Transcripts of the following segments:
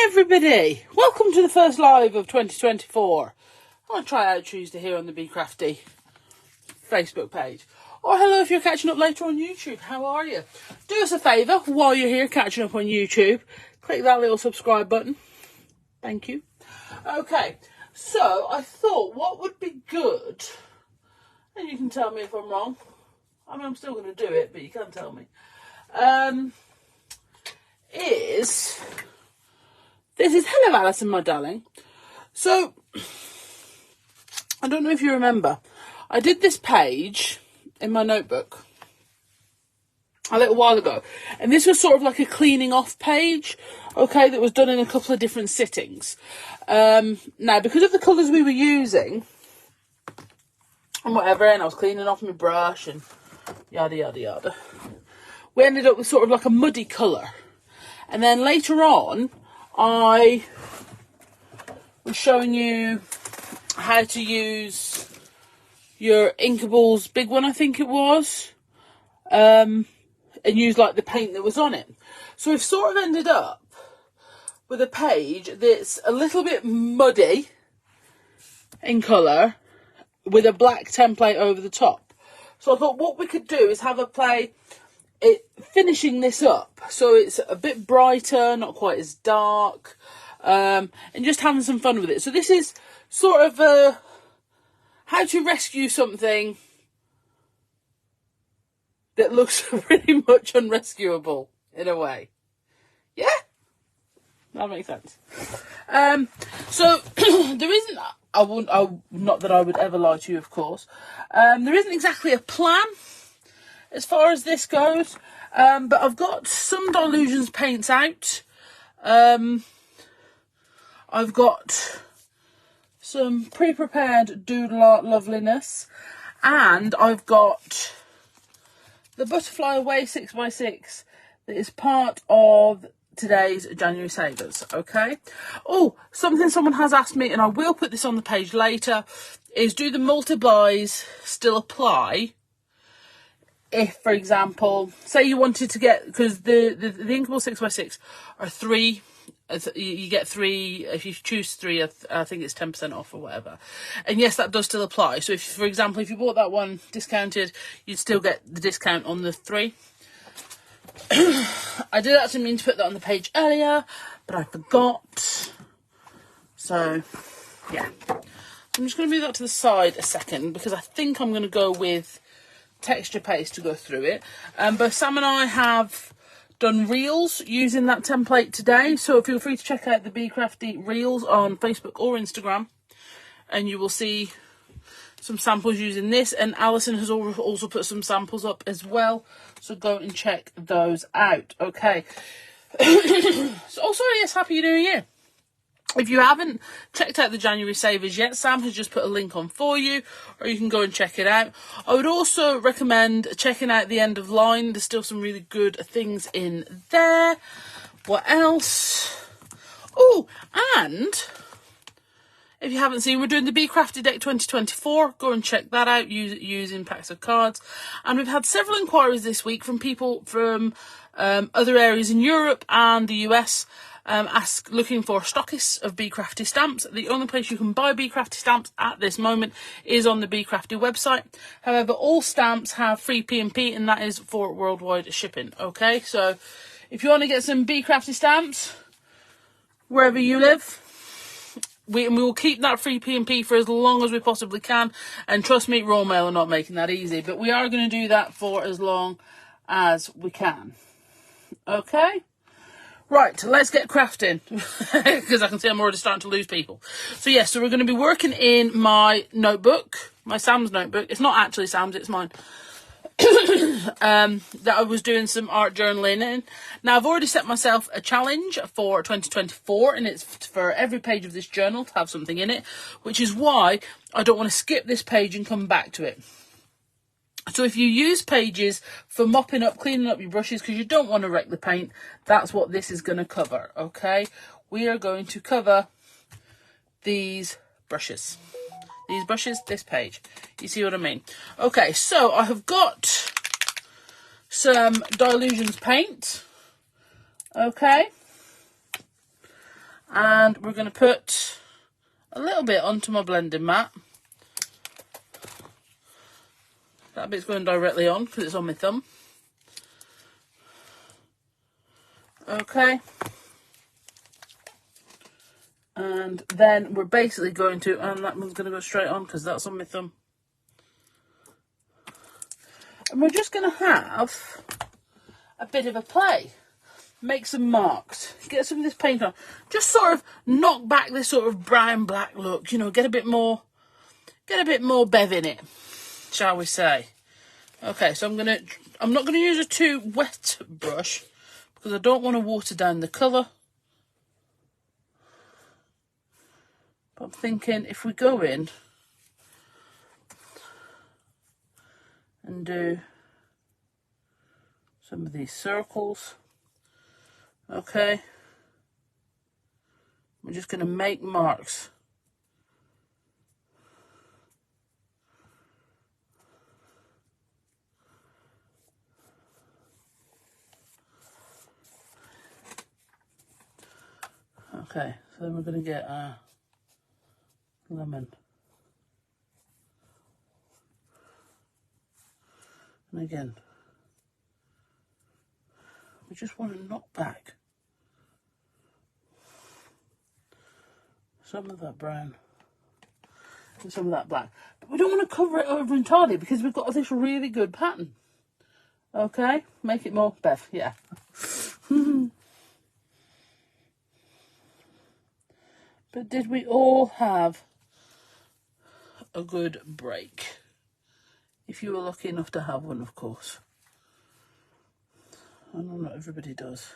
Everybody, welcome to the first live of 2024. I want to try out Tuesday here on the Bee Crafty Facebook page. Or hello if you're catching up later on YouTube. How are you? Do us a favour while you're here catching up on YouTube. Click that little subscribe button. Thank you. Okay, so I thought what would be good, and you can tell me if I'm wrong. I mean, I'm still going to do it, but you can tell me. This is hello Alison, my darling. So I don't know if you remember, I did this page in my notebook a little while ago, and this was sort of like a cleaning off page, okay, that was done in a couple of different sittings. Now, because of the colours we were using and whatever, and I was cleaning off my brush and yada yada yada, we ended up with sort of like a muddy colour. And then later on I was showing you how to use your Inkables big one, I think it was, and use like the paint that was on it. So we've sort of ended up with a page that's a little bit muddy in colour with a black template over the top. So I thought what we could do is have a play finishing this up so it's a bit brighter, not quite as dark, and just having some fun with it. So this is sort of how to rescue something that looks pretty much unrescuable in a way. Yeah, that makes sense. So there isn't, not that I would ever lie to you, of course, there isn't exactly a plan as far as this goes, but I've got some Dylusions paints out. I've got some pre-prepared doodle art loveliness, and I've got the Butterfly Away 6x6 that is part of today's January Savers, okay? Oh, something someone has asked me, and I will put this on the page later, is do the multiplies still apply if, for example, say you wanted to get, because the Inkable 6x6 are 3, you get 3, if you choose 3, I think it's 10% off or whatever. And yes, that does still apply. So if, for example, if you bought that one discounted, you'd still get the discount on the 3. I did actually mean to put that on the page earlier, but I forgot. So, yeah. I'm just going to move that to the side a second, because I think I'm going to go with texture paste to go through it. Both Sam and I have done reels using that template today, so feel free to check out the Bee Crafty reels on Facebook or Instagram, and you will see some samples using this, and Alison has also put some samples up as well, so go and check those out. Okay. So also, yes, Happy New Year. If you haven't checked out the January Savers yet, Sam has just put a link on for you, or you can go and check it out. I would also recommend checking out the end of line. There's still some really good things in there. What else? Oh, and if you haven't seen, we're doing the Bee Crafty Deck 2024. Go and check that out using packs of cards. And we've had several inquiries this week from people from other areas in Europe and the US, looking for stockists of Bee Crafty stamps. The only place you can buy Bee Crafty stamps at this moment is on the Bee Crafty website. However, all stamps have free P&P, and that is for worldwide shipping. Okay, so if you want to get some Bee Crafty stamps wherever you live, we will keep that free P&P for as long as we possibly can. And trust me, Raw Mail are not making that easy, but we are going to do that for as long as we can. Okay. Right, let's get crafting, because I can see I'm already starting to lose people. So yes, so we're going to be working in my notebook, my Sam's notebook. It's not actually Sam's, it's mine. That I was doing some art journaling in. Now, I've already set myself a challenge for 2024, and it's for every page of this journal to have something in it, which is why I don't want to skip this page and come back to it. So if you use pages for mopping up, cleaning up your brushes because you don't want to wreck the paint, that's what this is going to cover, okay? We are going to cover these brushes. These brushes, this page. You see what I mean? Okay, so I have got some Dylusions paint, okay? And we're going to put a little bit onto my blending mat. That bit's going directly on because it's on my thumb. Okay. And then we're basically going to, and that one's going to go straight on because that's on my thumb. And we're just going to have a bit of a play. Make some marks. Get some of this paint on. Just sort of knock back this sort of brown black look. You know, get a bit more bev in it, shall we say. Okay, so I'm not gonna use a too wet brush because I don't want to water down the colour. But I'm thinking if we go in and do some of these circles, okay, we're just going to make marks. Okay, so then we're going to get a lemon. And again, we just want to knock back some of that brown and some of that black. But we don't want to cover it over entirely because we've got this really good pattern. Okay, make it more bev, yeah. But did we all have a good break? If you were lucky enough to have one, of course. I know not everybody does.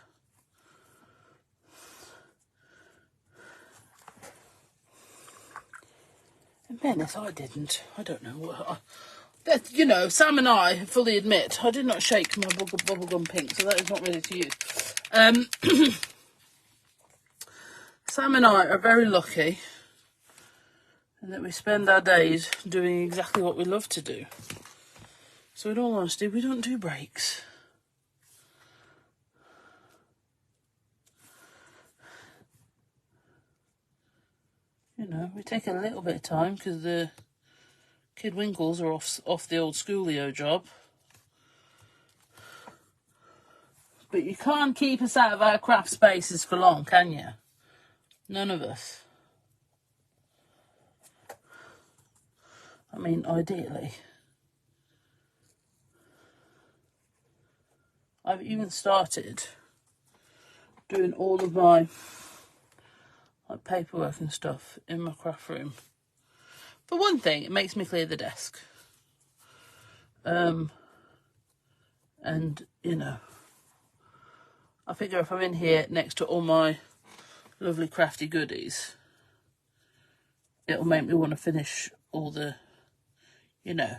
In fairness, I didn't. I don't know what. You know, Sam and I fully admit I did not shake my bubblegum pink, so that is not ready to use. Sam and I are very lucky in that we spend our days doing exactly what we love to do. So in all honesty, we don't do breaks. You know, we take a little bit of time because the kid winkles are off the old schoolio job. But you can't keep us out of our craft spaces for long, can you? None of us. I mean, ideally. I've even started doing all of my paperwork and stuff in my craft room. For one thing, it makes me clear the desk. And, you know, I figure if I'm in here next to all my lovely crafty goodies, it'll make me want to finish all the, you know,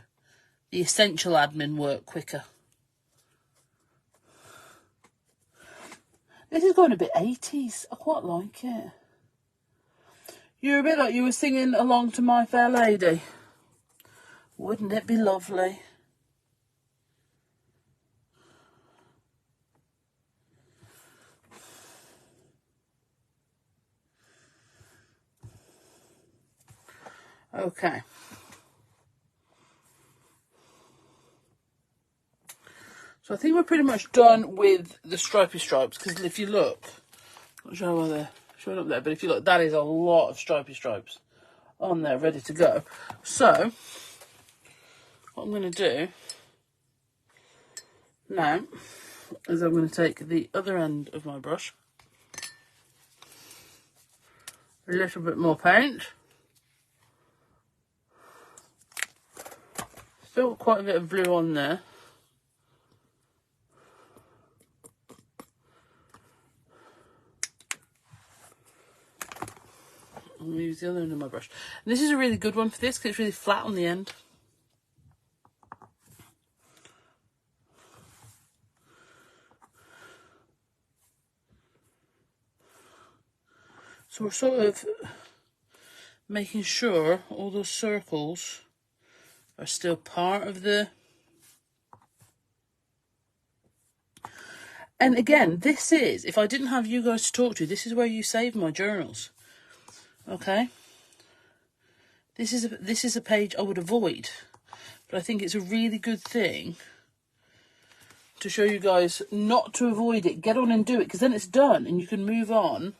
the essential admin work quicker. This is going a bit 80s. I quite like it. You're a bit like you were singing along to My Fair Lady. Wouldn't it be lovely? Okay. So I think we're pretty much done with the stripy stripes, because if you look, I'm not sure why they're showing up there, but if you look, that is a lot of stripy stripes on there ready to go. So what I'm going to do now is I'm going to take the other end of my brush, a little bit more paint, still quite a bit of blue on there. I'm going to use the other end of my brush. And this is a really good one for this because it's really flat on the end. So we're sort of making sure all those circles are still part of the... And again, this is, if I didn't have you guys to talk to, this is where you save my journals. Okay? This is a page I would avoid. But I think it's a really good thing to show you guys not to avoid it. Get on and do it, because then it's done and you can move on.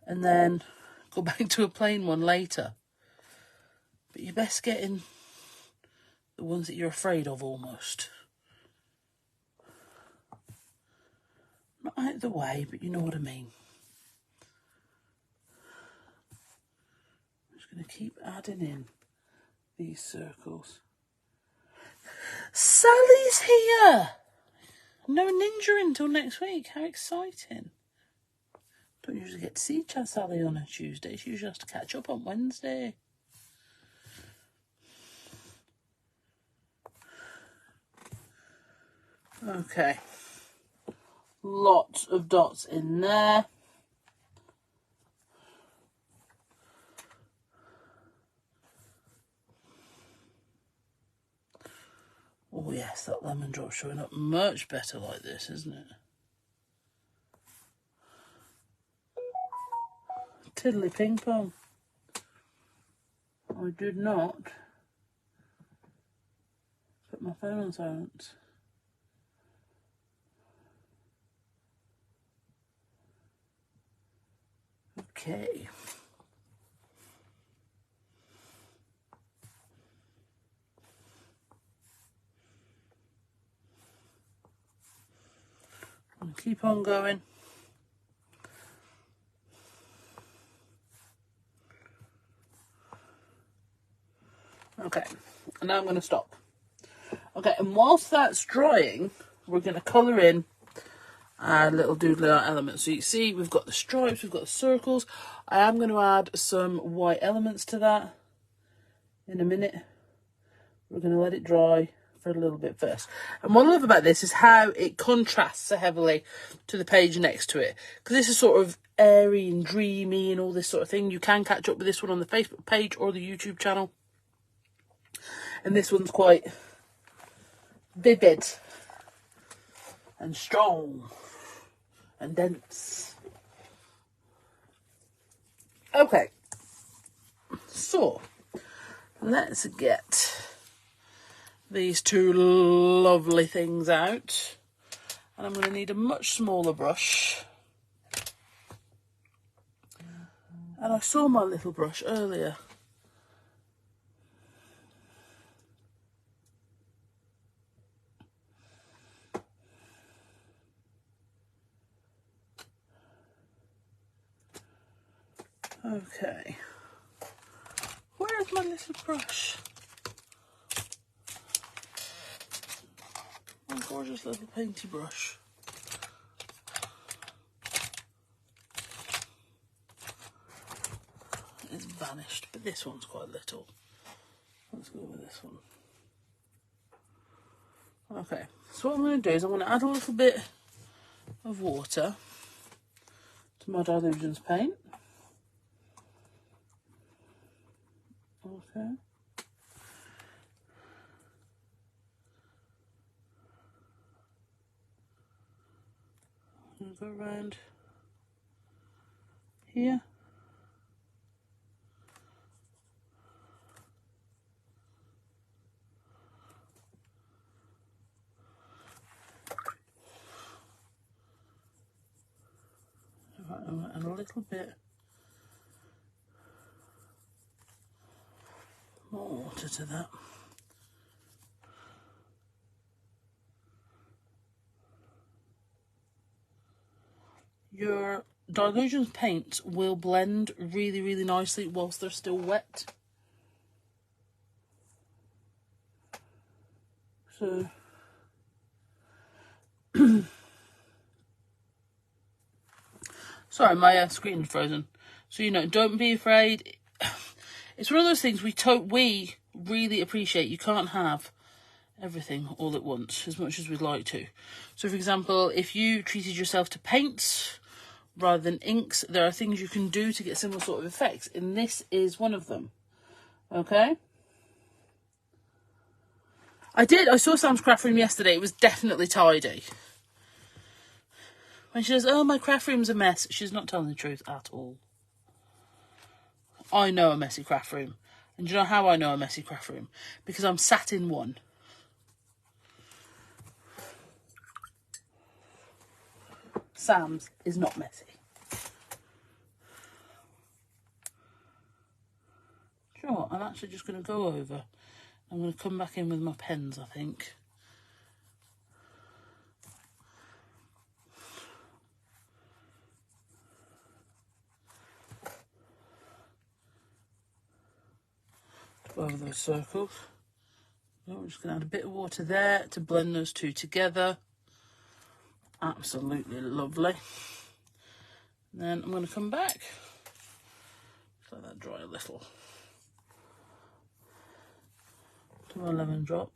And then go back to a plain one later. But you're best getting the ones that you're afraid of almost. Not out of the way, but you know what I mean. I'm just going to keep adding in these circles. Sally's here! No ninja until next week. How exciting. Don't usually get to see Sally on a Tuesday. She usually has to catch up on Wednesday. Okay. Lots of dots in there. Oh yes, that lemon drop showing up much better like this, isn't it? Tiddly ping pong. I did not put my phone on silence. Okay. I'll keep on going. Okay, and now I'm going to stop. Okay, and whilst that's drying, we're going to colour in our little doodle art elements. So you see, we've got the stripes, we've got the circles. I am going to add some white elements to that in a minute. We're going to let it dry for a little bit first. And what I love about this is how it contrasts so heavily to the page next to it. Because this is sort of airy and dreamy and all this sort of thing. You can catch up with this one on the Facebook page or the YouTube channel. And this one's quite vivid and strong and dense. Okay, so let's get these two lovely things out. And I'm going to need a much smaller brush. And I saw my little brush earlier. Okay, where's my little brush? My gorgeous little painty brush. It's vanished, but this one's quite little. Let's go with this one. Okay, so what I'm going to do is I'm going to add a little bit of water to my Dylusions paint. Okay. I'm going to go around here. And a little bit more water to that. Your Dylusions paints will blend really, really nicely whilst they're still wet. So sorry, my screen's frozen. So, you know, don't be afraid. It's one of those things we really appreciate. You can't have everything all at once as much as we'd like to. So, for example, if you treated yourself to paints rather than inks, there are things you can do to get similar sort of effects, and this is one of them. Okay? I did. I saw Sam's craft room yesterday. It was definitely tidy. When she says, oh, my craft room's a mess, she's not telling the truth at all. I know a messy craft room. And do you know how I know a messy craft room? Because I'm sat in one. Sam's is not messy. Do you know what? I'm actually just going to go over. I'm going to come back in with my pens, I think. Go over those circles. So I'm just going to add a bit of water there to blend those two together. Absolutely lovely. And then I'm going to come back. Just let that dry a little. Do my lemon drop.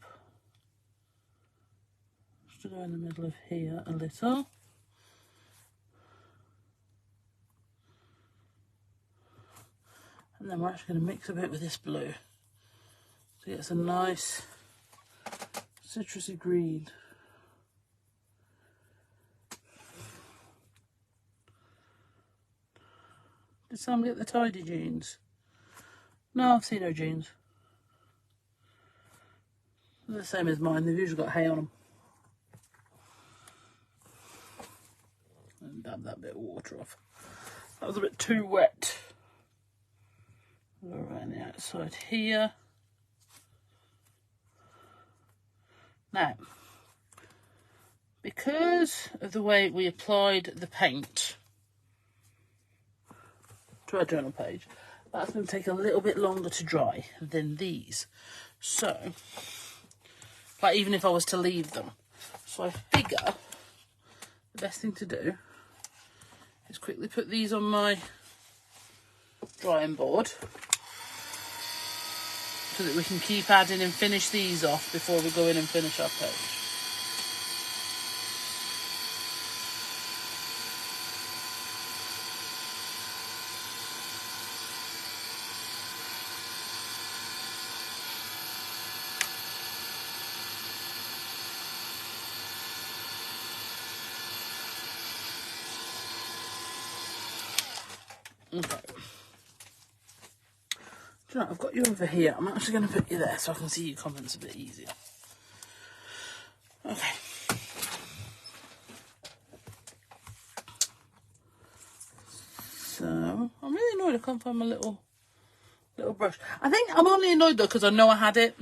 Just to go in the middle of here a little. And then we're actually going to mix a bit with this blue. So it's a nice citrusy green. Did Sam get the tidy jeans? No, I've seen no jeans. They're the same as mine, they've usually got hay on them. And dab that bit of water off. That was a bit too wet. Go around the outside here. Now, because of the way we applied the paint to our journal page, that's going to take a little bit longer to dry than these. So, like even if I was to leave them. So I figure the best thing to do is quickly put these on my drying board so that we can keep adding and finish these off before we go in and finish our page. Okay. Do you know, I've got you over here. I'm actually going to put you there so I can see your comments a bit easier. Okay. So, I'm really annoyed I can't find my little brush. I think I'm only annoyed though because I know I had it.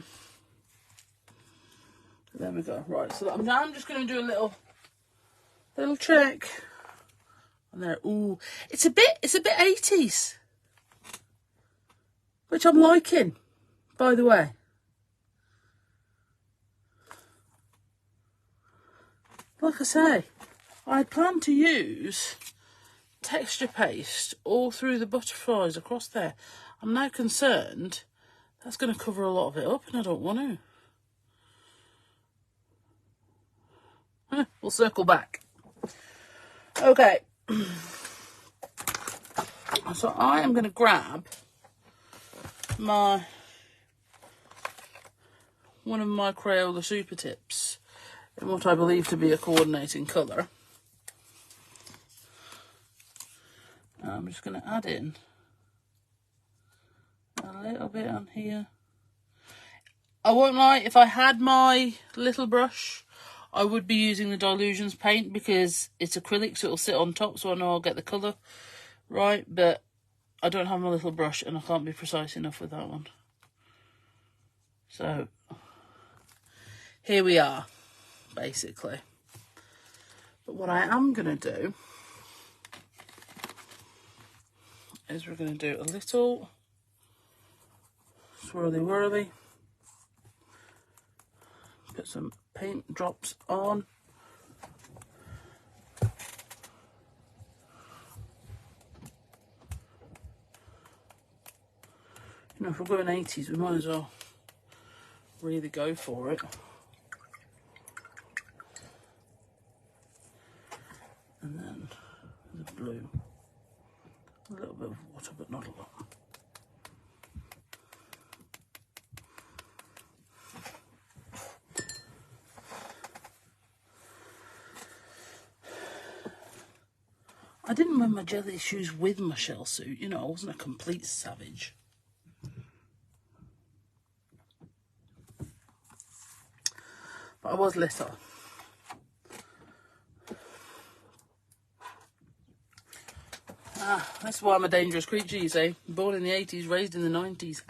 There we go. Right, so I'm just going to do a little trick. And there, ooh, it's a bit 80s. Which I'm liking, by the way. Like I say, I plan to use texture paste all through the butterflies across there. I'm now concerned that's going to cover a lot of it up and I don't want to. We'll circle back. Okay. So I am going to grab one of my Crayola Super Tips in what I believe to be a coordinating colour. I'm just going to add in a little bit on here. I won't lie, if I had my little brush, I would be using the Dylusions paint because it's acrylic, so it'll sit on top, so I know I'll get the colour right, but I don't have my little brush and I can't be precise enough with that one. So, here we are, basically. But what I am going to do is we're going to do a little swirly whirly. Put some paint drops on. You know, if we're going 80s, we might as well really go for it. And then the blue. A little bit of water, but not a lot. I didn't wear my jelly shoes with my shell suit, you know, I wasn't a complete savage. But I was little. That's why I'm a dangerous creature, you see. Born in the 80s, raised in the 90s.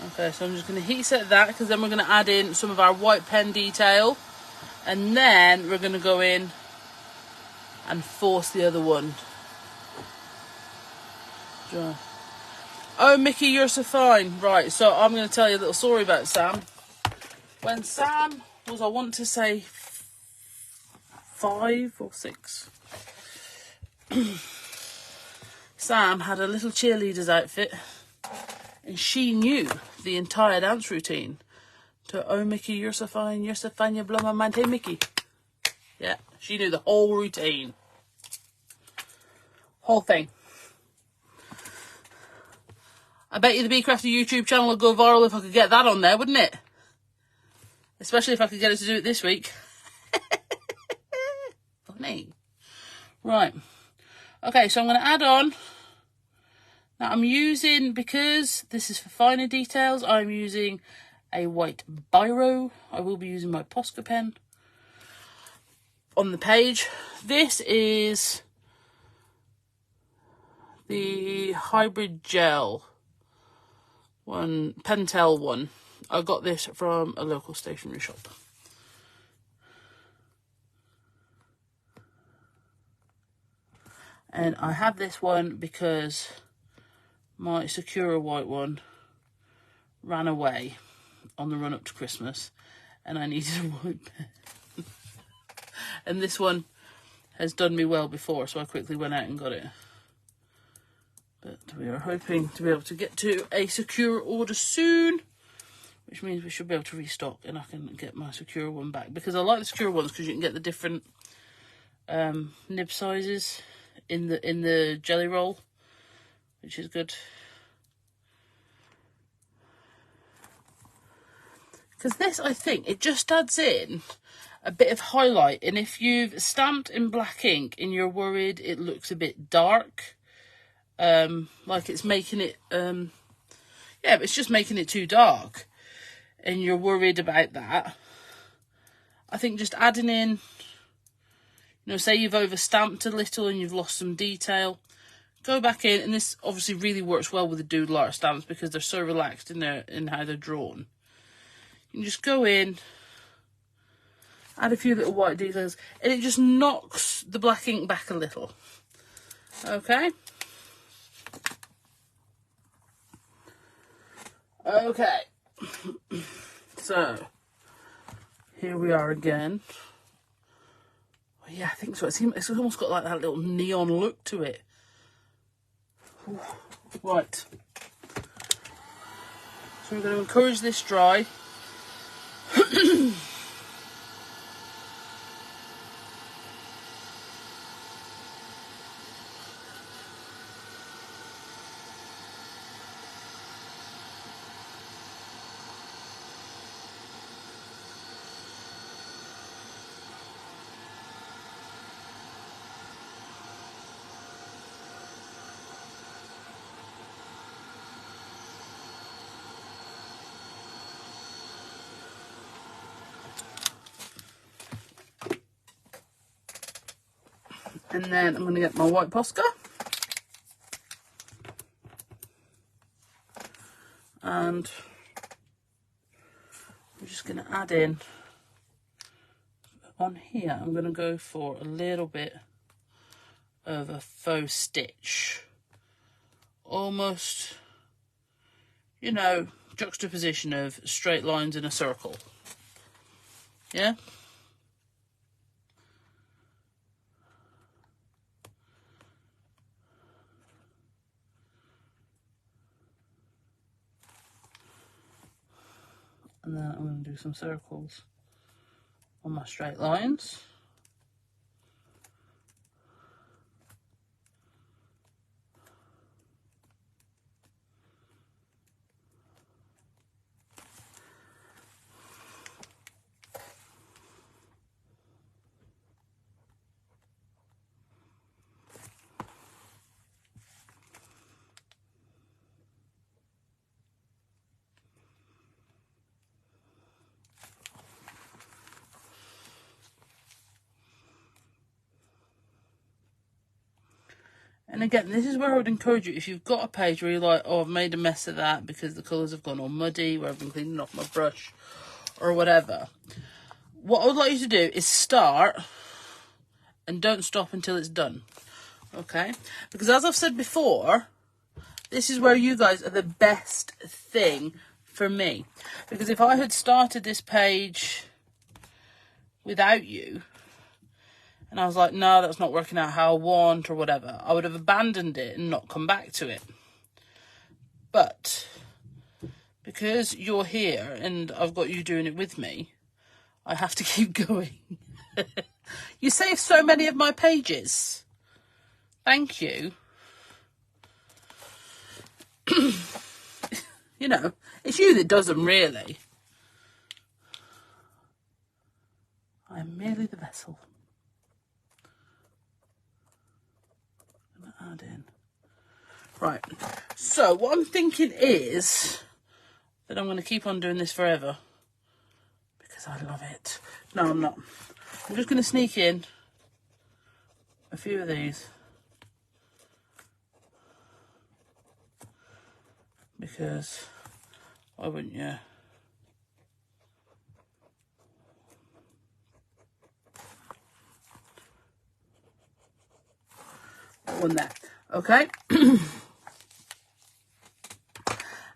Okay, so I'm just going to heat set that, because then we're going to add in some of our white pen detail. And then we're going to go in and force the other one. Oh, Mickey, you're so fine. Right, so I'm going to tell you a little story about Sam. When Sam was, I want to say, 5 or 6. Sam had a little cheerleader's outfit, and she knew the entire dance routine to "Oh Mickey, you're so fine, you blow my mind, hey Mickey." Yeah, she knew the whole routine. Whole thing. I bet you the Bee Crafty YouTube channel would go viral if I could get that on there, wouldn't it? Especially if I could get her to do it this week. Funny. Right. Okay, so I'm going to add on. Now I'm using, because this is for finer details, I'm using a white biro. I will be using my Posca pen on the page. This is the hybrid gel one, Pentel one. I got this from a local stationery shop. And I have this one because my Sakura white one ran away on the run up to Christmas and I needed a white pen. And this one has done me well before, so I quickly went out and got it. But we are hoping to be able to get to a Sakura order soon, which means we should be able to restock and I can get my Sakura one back. Because I like the Sakura ones because you can get the different nib sizes in the jelly roll, which is good. Because this, I think, it just adds in a bit of highlight. And if you've stamped in black ink and you're worried it looks a bit dark, like it's making it, yeah, but it's just making it too dark, and you're worried about that, I think just adding in, you know, say you've overstamped a little and you've lost some detail, go back in, and this obviously really works well with the doodle art stamps because they're so relaxed in how they're drawn. You can just go in, add a few little white details, and it just knocks the black ink back a little. Okay. Okay. So, here we are again. Oh, yeah, I think so. It's almost got like that little neon look to it. Ooh. Right. So we're going to encourage this dry. And then I'm going to get my white Posca. And I'm just going to add in, on here, I'm going to go for a little bit of a faux stitch. Almost, you know, juxtaposition of straight lines in a circle. Yeah? And then I'm going to do some circles on my straight lines. And again, this is where I would encourage you, if you've got a page where you're like, oh, I've made a mess of that because the colours have gone all muddy, where I've been cleaning off my brush or whatever. What I would like you to do is start and don't stop until it's done. Okay? Because as I've said before, this is where you guys are the best thing for me. Because if I had started this page without you, and I was like, no, that's not working out how I want or whatever, I would have abandoned it and not come back to it. But because you're here and I've got you doing it with me, I have to keep going. You save so many of my pages. Thank you. You know, it's you that does them, really. I'm merely the vessel. Add in. Right, so what I'm thinking is that I'm going to keep on doing this forever because I love it. No, I'm not. I'm just going to sneak in a few of these because why wouldn't you? One there. Okay.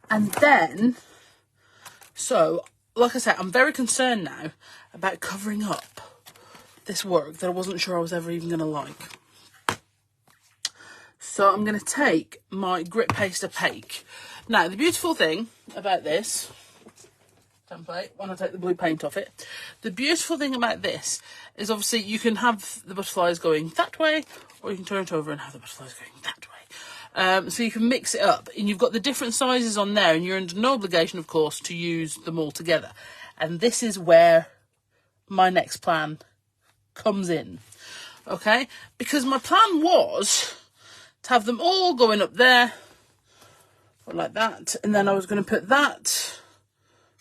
And then, so, like I said, I'm very concerned now about covering up this work that I wasn't sure I was ever even going to like. So I'm going to take my Grit Paste Opaque. Now, the beautiful thing about this template, when I take the blue paint off it, the beautiful thing about this is obviously you can have the butterflies going that way, or you can turn it over and have the butterflies going that way. So you can mix it up, and you've got the different sizes on there, and you're under no obligation, of course, to use them all together. And this is where my next plan comes in, okay? Because my plan was to have them all going up there, like that, and then I was going to put that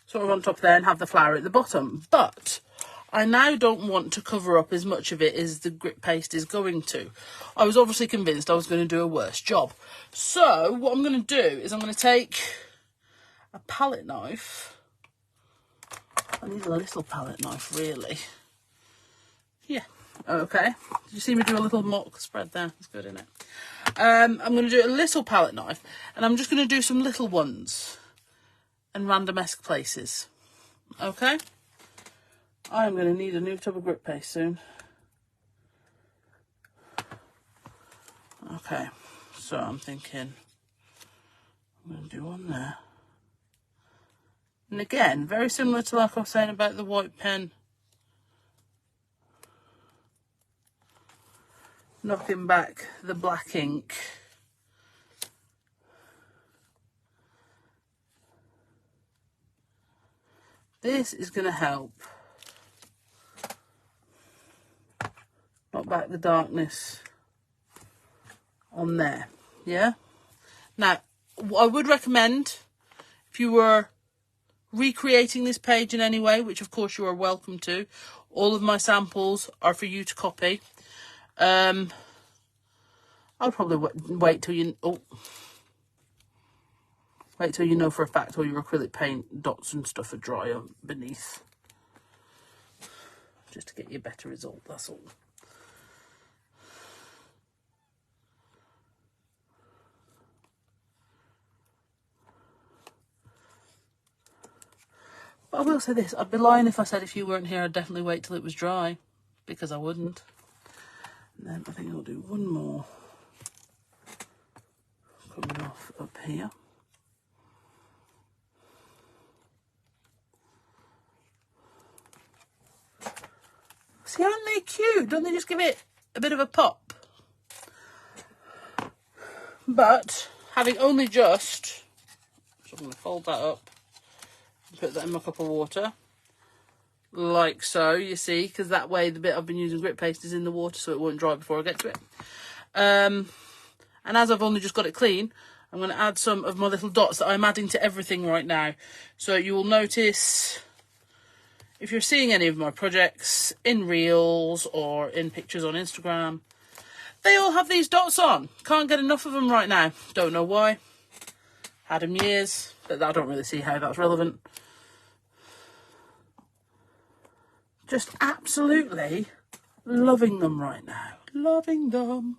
sort of on top there and have the flower at the bottom. But I now don't want to cover up as much of it as the grit paste is going to. I was obviously convinced I was going to do a worse job. So what I'm going to do is I'm going to take a palette knife. I need a little palette knife, really. Yeah, okay. Did you see me do a little mock spread there? That's good, isn't it? I'm going to do a little palette knife, and I'm just going to do some little ones and random-esque places. Okay? I'm going to need a new tub of grit paste soon. Okay, so I'm thinking I'm going to do one there. And again, very similar to like I was saying about the white pen. Knocking back the black ink. This is going to help knock back the darkness on there, yeah? Now, what I would recommend, if you were recreating this page in any way, which of course you are welcome to, all of my samples are for you to copy. I'll probably wait till you know for a fact all your acrylic paint dots and stuff are dry beneath, just to get you a better result, that's all. But I will say this, I'd be lying if I said if you weren't here I'd definitely wait till it was dry, because I wouldn't. And then I think I'll do one more coming off up here. See, aren't they cute? Don't they just give it a bit of a pop? But having only just, so I'm going to fold that up and put that in my cup of water, like so, you see, because that way the bit I've been using grit paste is in the water, so it won't dry before I get to it. And as I've only just got it clean, I'm going to add some of my little dots that I'm adding to everything right now. So you will notice, if you're seeing any of my projects in Reels or in pictures on Instagram, They all have these dots on. Can't get enough of them right now. Don't know why. Had them years, but I don't really see how that's relevant. Just absolutely loving them right now. Loving them.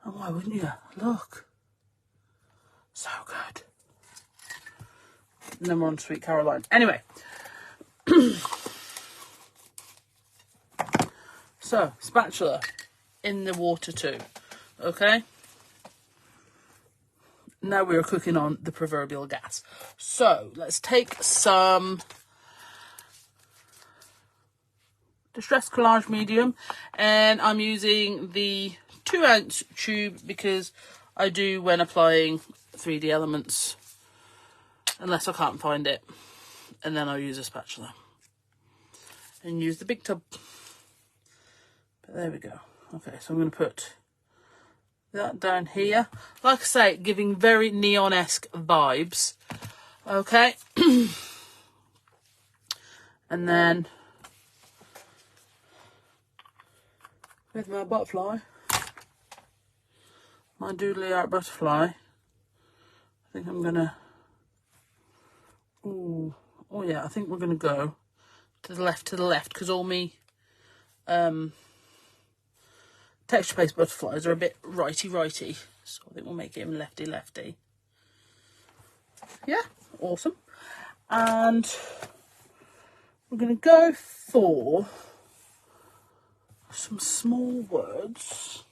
And why wouldn't you? Look. So good. And then we're on Sweet Caroline. Anyway. So, spatula in the water too. Okay. Now we're cooking on the proverbial gas. So, let's take some Distress Collage Medium. And I'm using the 2-ounce tube because I do when applying 3D elements. Unless I can't find it. And then I'll use a spatula. And use the big tub. But there we go. Okay, so I'm going to put that down here. Like I say, giving very neon-esque vibes. Okay. And then with my butterfly, my Doodle Art butterfly, I think I'm going to... Oh yeah, I think we're going to go to the left, because all me texture paste butterflies are a bit righty, so I think we'll make him lefty. Yeah, awesome. And we're going to go for some small words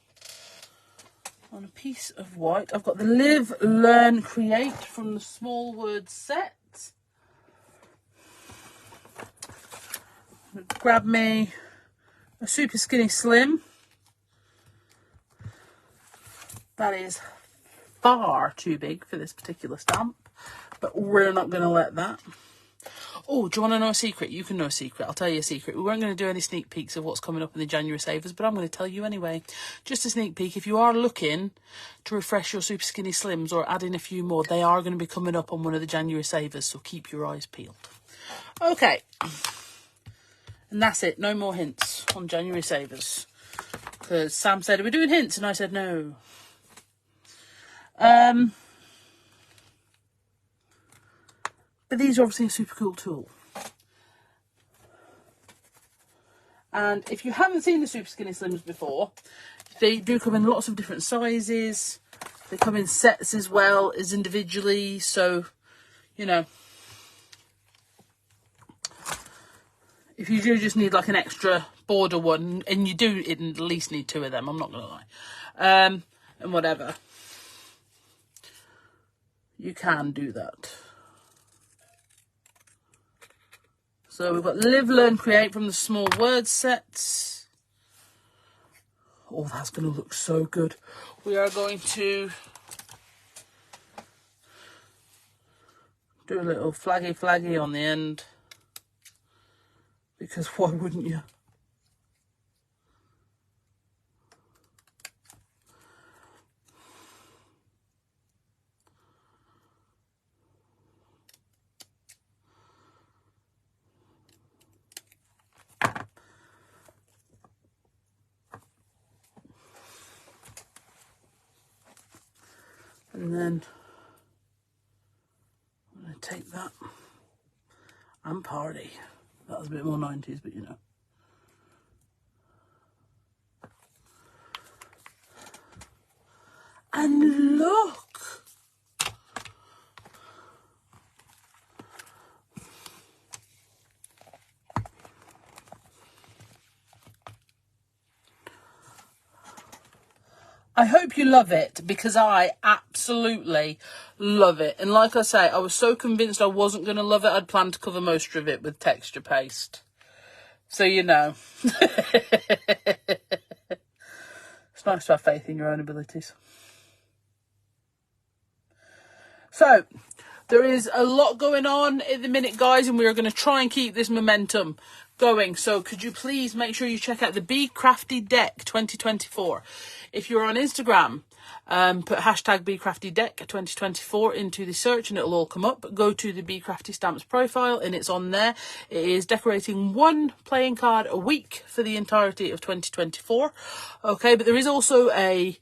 on a piece of white. I've got the Live, Learn, Create from the Small Words set. Grab me a Super Skinny Slim. That is far too big for this particular stamp, but we're not going to let that. Oh, do you want to know a secret? You can know a secret. I'll tell you a secret. We weren't going to do any sneak peeks of what's coming up in the January savers, but I'm going to tell you anyway. Just a sneak peek. If you are looking to refresh your Super Skinny Slims or add in a few more, they are going to be coming up on one of the January savers, so keep your eyes peeled. Okay. And that's it. No more hints on January savers. Because Sam said, are we doing hints? And I said, no. But these are obviously a super cool tool. And if you haven't seen the Super Skinny Slims before, they do come in lots of different sizes. They come in sets as well as individually. So, you know, if you do just need like an extra border one, and you do at least need 2 of them, I'm not going to lie, and whatever, you can do that. So we've got Live, Learn, Create from the Small Words set. Oh, that's going to look so good. We are going to do a little flaggy on the end. Because why wouldn't you? And then I'm going to take that and party. That was a bit more 90s, but you know. And look! I hope you love it, because I absolutely love it. And like I say, I was so convinced I wasn't going to love it, I'd planned to cover most of it with texture paste. So, you know. It's nice to have faith in your own abilities. So, there is a lot going on at the minute, guys, and we are going to try and keep this momentum going. So could you please make sure you check out the Bee Crafty Deck 2024. If you're on Instagram, put hashtag Bee Crafty Deck 2024 into the search and it'll all come up. Go to the Bee Crafty Stamps profile and it's on there. It is decorating 1 playing card a week for the entirety of 2024. Okay, but there is also an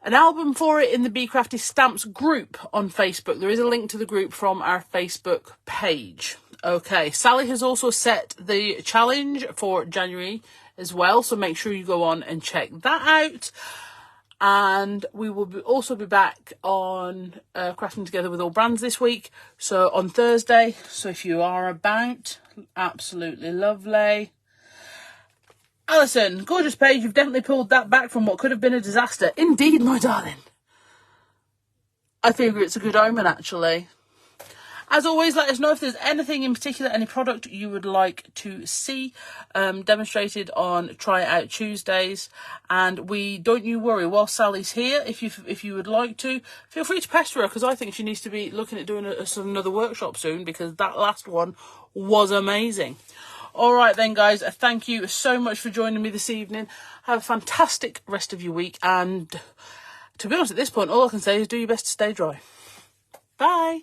album for it in the Bee Crafty Stamps group on Facebook. There is a link to the group from our Facebook page. Okay, Sally has also set the challenge for January as well, so make sure you go on and check that out. And we will also be back on Crafting Together with All Brands this week, so on Thursday. So if you are about, absolutely lovely. Alison, gorgeous page, you've definitely pulled that back from what could have been a disaster. Indeed, my darling. I figure it's a good omen, actually. As always, let us know if there's anything in particular, any product you would like to see demonstrated on Try It Out Tuesdays. And don't you worry, while Sally's here, if you would like to, feel free to pester her, because I think she needs to be looking at doing another workshop soon, because that last one was amazing. All right then, guys, thank you so much for joining me this evening. Have a fantastic rest of your week. And to be honest, at this point, all I can say is do your best to stay dry. Bye.